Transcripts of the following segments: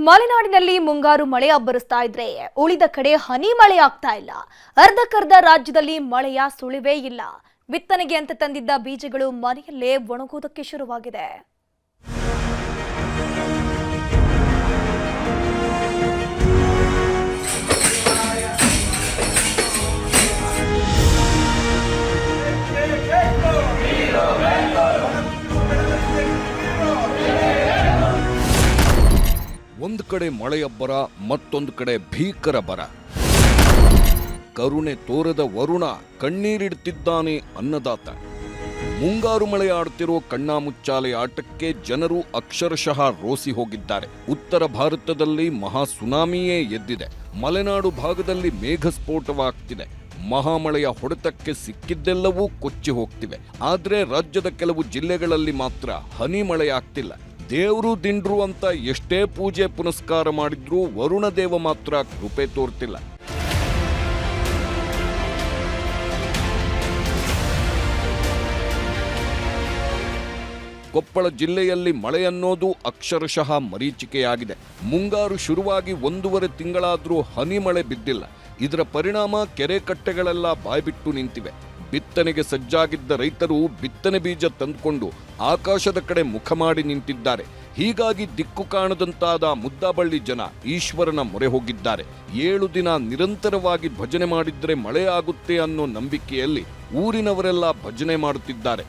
ಮಲೆನಾಡಿನಲ್ಲಿ ಮುಂಗಾರು ಮಳೆ ಅಬ್ಬರಿಸ್ತಾ ಇದ್ರೆ ಉಳಿದ ಕಡೆ ಹನಿ ಮಳೆ ಆಗ್ತಾ ಇಲ್ಲ. ಅರ್ಧಕರ್ಧ ರಾಜ್ಯದಲ್ಲಿ ಮಳೆಯ ಸುಳಿವೇ ಇಲ್ಲ. ಬಿತ್ತನೆಗೆ ಅಂತ ತಂದಿದ್ದ ಬೀಜಗಳು ಮನೆಯಲ್ಲೇ ಒಣಗೋದಕ್ಕೆ ಶುರುವಾಗಿದೆ. ಒಂದು ಕಡೆ ಮಳೆಯಬ್ಬರ, ಮತ್ತೊಂದು ಕಡೆ ಭೀಕರ ಬರ. ಕರುಣೆ ತೋರದ ವರುಣ ಕಣ್ಣೀರಿಡುತ್ತಿದ್ದಾನೆ ಅನ್ನದಾತ. ಮುಂಗಾರು ಮಳೆ ಆಡ್ತಿರೋ ಕಣ್ಣಾಮುಚ್ಚಾಲೆ ಆಟಕ್ಕೆ ಜನರು ಅಕ್ಷರಶಃ ರೋಸಿ ಹೋಗಿದ್ದಾರೆ. ಉತ್ತರ ಭಾರತದಲ್ಲಿ ಮಹಾ ಸುನಾಮಿಯೇ ಎದ್ದಿದೆ. ಮಲೆನಾಡು ಭಾಗದಲ್ಲಿ ಮೇಘಸ್ಫೋಟವಾಗ್ತಿದೆ. ಮಹಾಮಳೆಯ ಹೊಡೆತಕ್ಕೆ ಸಿಕ್ಕಿದ್ದೆಲ್ಲವೂ ಕೊಚ್ಚಿ ಹೋಗ್ತಿವೆ. ಆದ್ರೆ ರಾಜ್ಯದ ಕೆಲವು ಜಿಲ್ಲೆಗಳಲ್ಲಿ ಮಾತ್ರ ಹನಿ ಮಳೆಯಾಗ್ತಿಲ್ಲ. ದೇವರು ದಿಂಡ್ರು ಅಂತ ಎಷ್ಟೇ ಪೂಜೆ ಪುನಸ್ಕಾರ ಮಾಡಿದ್ರೂ ವರುಣ ದೇವ ಮಾತ್ರ ಕೃಪೆ ತೋರ್ತಿಲ್ಲ. ಕೊಪ್ಪಳ ಜಿಲ್ಲೆಯಲ್ಲಿ ಮಳೆ ಅನ್ನೋದು ಅಕ್ಷರಶಃ ಮರೀಚಿಕೆಯಾಗಿದೆ. ಮುಂಗಾರು ಶುರುವಾಗಿ 1.5 ತಿಂಗಳಾದ್ರೂ ಹನಿ ಮಳೆ ಬಿದ್ದಿಲ್ಲ. ಇದರ ಪರಿಣಾಮ ಕೆರೆ ಕಟ್ಟೆಗಳೆಲ್ಲ ಬಾಯ್ಬಿಟ್ಟು ನಿಂತಿವೆ. ಬಿತ್ತನೆಗೆ ಸಜ್ಜಾಗಿದ್ದ ರೈತರು ಬಿತ್ತನೆ ಬೀಜ ತಂದುಕೊಂಡು ಆಕಾಶದ ಕಡೆ ಮುಖ ಮಾಡಿ ನಿಂತಿದ್ದಾರೆ. ಹೀಗಾಗಿ ದಿಕ್ಕು ಕಾಣದಂತಾದ ಮುದ್ದಾಬಳ್ಳಿ ಜನ ಈಶ್ವರನ ಮೊರೆ ಹೋಗಿದ್ದಾರೆ. 7 ದಿನ ನಿರಂತರವಾಗಿ ಭಜನೆ ಮಾಡಿದ್ರೆ ಮಳೆ ಆಗುತ್ತೆ ಅನ್ನೋ ನಂಬಿಕೆಯಲ್ಲಿ ಊರಿನವರೆಲ್ಲ ಭಜನೆ ಮಾಡುತ್ತಿದ್ದಾರೆ.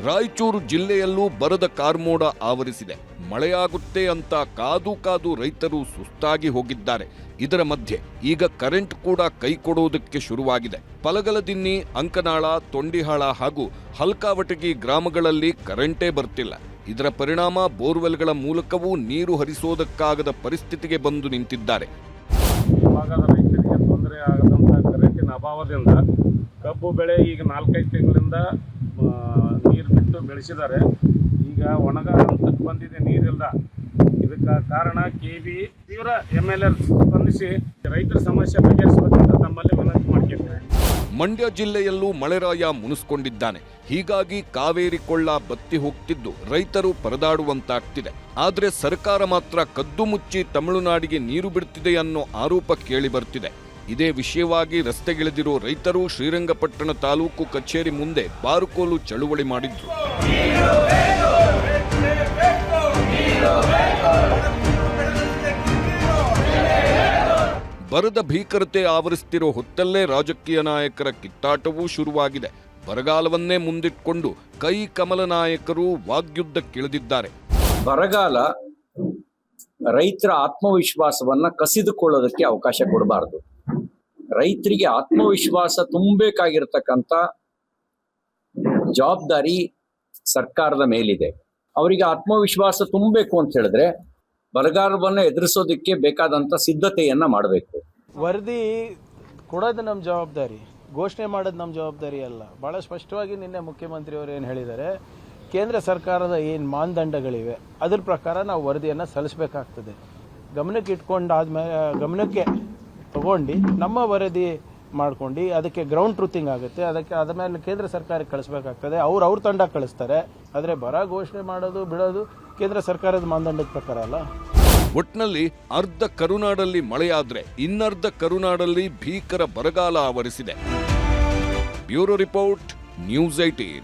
ರಾಯಚೂರು ಜಿಲ್ಲೆಯಲ್ಲೂ ಬರದ ಕಾರ್ಮೋಡ ಆವರಿಸಿದೆ. ಮಳೆಯಾಗುತ್ತೆ ಅಂತ ಕಾದು ಕಾದು ರೈತರು ಸುಸ್ತಾಗಿ ಹೋಗಿದ್ದಾರೆ. ಇದರ ಮಧ್ಯೆ ಈಗ ಕರೆಂಟ್ ಕೂಡ ಕೈ ಕೊಡುವುದಕ್ಕೆ ಶುರುವಾಗಿದೆ. ಪಲಗಲದಿನ್ನಿ, ಅಂಕನಾಳ, ತೊಂಡಿಹಾಳ ಹಾಗೂ ಹಲ್ಕಾವಟಗಿ ಗ್ರಾಮಗಳಲ್ಲಿ ಕರೆಂಟೇ ಬರ್ತಿಲ್ಲ. ಇದರ ಪರಿಣಾಮ ಬೋರ್ವೆಲ್ಗಳ ಮೂಲಕವೂ ನೀರು ಹರಿಸೋದಕ್ಕಾಗದ ಪರಿಸ್ಥಿತಿಗೆ ಬಂದು ನಿಂತಿದ್ದಾರೆ. ಭಾಗದ ರೈತರಿಗೆ ತೊಂದರೆ ಆಗದಂಥ ಕರೆಂಟಿನ ಅಭಾವದಿಂದ ಕಬ್ಬು ಬೆಳೆ ಈಗ 4-5 ತಿಂಗಳಿಂದ ನೀರು ಬಿಟ್ಟು ಬೆಳೆಸಿದ್ದಾರೆ. ಈಗ ಒಣಗಾಲ ಹಂತಕ್ಕೆ ಬಂದಿದೆ, ನೀರಿಲ್ಲ. ಇದಕ್ಕೆ ಕಾರಣ ಕೆಬಿ ತೀವ್ರ MLA ಸ್ಪಂದಿಸಿ ರೈತರ ಸಮಸ್ಯೆ ಬಗೆಹರಿಸಬೇಕಂತ ತಮ್ಮಲ್ಲಿ ವಿನಂತಿ ಮಾಡ್ತಿದ್ದಾರೆ. ಮಂಡ್ಯ ಜಿಲ್ಲೆಯಲ್ಲೂ ಮಳೆರಾಯ ಮುನಿಸ್ಕೊಂಡಿದ್ದಾನೆ. ಹೀಗಾಗಿ ಕಾವೇರಿ ಕೊಳ್ಳ ಬತ್ತಿ ಹೋಗ್ತಿದ್ದು ರೈತರು ಪರದಾಡುವಂತಾಗ್ತಿದೆ. ಆದ್ರೆ ಸರ್ಕಾರ ಮಾತ್ರ ಕದ್ದು ಮುಚ್ಚಿ ತಮಿಳುನಾಡಿಗೆ ನೀರು ಬಿಡ್ತಿದೆ ಅನ್ನೋ ಆರೋಪ ಕೇಳಿ ಬರ್ತಿದೆ. ಇದೇ ವಿಷಯವಾಗಿ ರಸ್ತೆಗಿಳಿದಿರೋ ರೈತರು ಶ್ರೀರಂಗಪಟ್ಟಣ ತಾಲೂಕು ಕಚೇರಿ ಮುಂದೆ ಬಾರುಕೋಲು ಚಳುವಳಿ ಮಾಡಿದ್ರು. ಬರದ ಭೀಕರತೆ ಆವರಿಸುತ್ತಿರೋ ಹೊತ್ತಲ್ಲೇ ರಾಜಕೀಯ ನಾಯಕರ ಕಿತ್ತಾಟವೂ ಶುರುವಾಗಿದೆ. ಬರಗಾಲವನ್ನೇ ಮುಂದಿಟ್ಕೊಂಡು ಕೈ ಕಮಲ ನಾಯಕರು ವಾಗ್ಯುದ್ಧಕ್ಕಿಳಿದಿದ್ದಾರೆ. ಬರಗಾಲ ರೈತರ ಆತ್ಮವಿಶ್ವಾಸವನ್ನ ಕಸಿದುಕೊಳ್ಳೋದಕ್ಕೆ ಅವಕಾಶ ಕೊಡಬಾರದು. ರೈತರಿಗೆ ಆತ್ಮವಿಶ್ವಾಸ ತುಂಬಬೇಕಾಗಿರ್ತಕ್ಕಂಥ ಜವಾಬ್ದಾರಿ ಸರ್ಕಾರದ ಮೇಲಿದೆ. ಅವರಿಗೆ ಆತ್ಮವಿಶ್ವಾಸ ತುಂಬಬೇಕು ಅಂತ ಹೇಳಿದ್ರೆ ಬರಗಾಲವನ್ನು ಎದುರಿಸೋದಕ್ಕೆ ಬೇಕಾದಂತ ಸಿದ್ಧತೆಯನ್ನ ಮಾಡಬೇಕು. ವರದಿ ಕೊಡೋದು ನಮ್ಮ ಜವಾಬ್ದಾರಿ, ಘೋಷಣೆ ಮಾಡೋದು ನಮ್ಮ ಜವಾಬ್ದಾರಿ ಅಲ್ಲ. ಬಹಳ ಸ್ಪಷ್ಟವಾಗಿ ನಿನ್ನೆ ಮುಖ್ಯಮಂತ್ರಿಯವರು ಏನು ಹೇಳಿದ್ದಾರೆ, ಕೇಂದ್ರ ಸರ್ಕಾರದ ಏನು ಮಾನದಂಡಗಳಿವೆ ಅದ್ರ ಪ್ರಕಾರ ನಾವು ವರದಿಯನ್ನು ಸಲ್ಲಿಸಬೇಕಾಗ್ತದೆ. ಗಮನಕ್ಕೆ ತಗೊಂಡು ನಮ್ಮ ವರದಿ ಮಾಡ್ಕೊಂಡು ಅದಕ್ಕೆ ಗ್ರೌಂಡ್ ಟ್ರೂತಿಂಗ್ ಆಗುತ್ತೆ. ಅದಕ್ಕೆ ಅದ ಮೇಲೆ ಕೇಂದ್ರ ಸರ್ಕಾರಕ್ಕೆ ಕಳಿಸ್ಬೇಕಾಗ್ತದೆ. ಅವ್ರ ತಂಡ ಕಳಿಸ್ತಾರೆ. ಆದರೆ ಬರ ಘೋಷಣೆ ಮಾಡೋದು ಬಿಡೋದು ಕೇಂದ್ರ ಸರ್ಕಾರದ ಮಾನದಂಡದ ಪ್ರಕಾರ ಅಲ್ಲ. ಒಟ್ನಲ್ಲಿ ಅರ್ಧ ಕರುನಾಡಲ್ಲಿ ಮಳೆಯಾದ್ರೆ ಇನ್ನರ್ಧ ಕರುನಾಡಲ್ಲಿ ಭೀಕರ ಬರಗಾಲ ಆವರಿಸಿದೆ. Bureau report, news 18.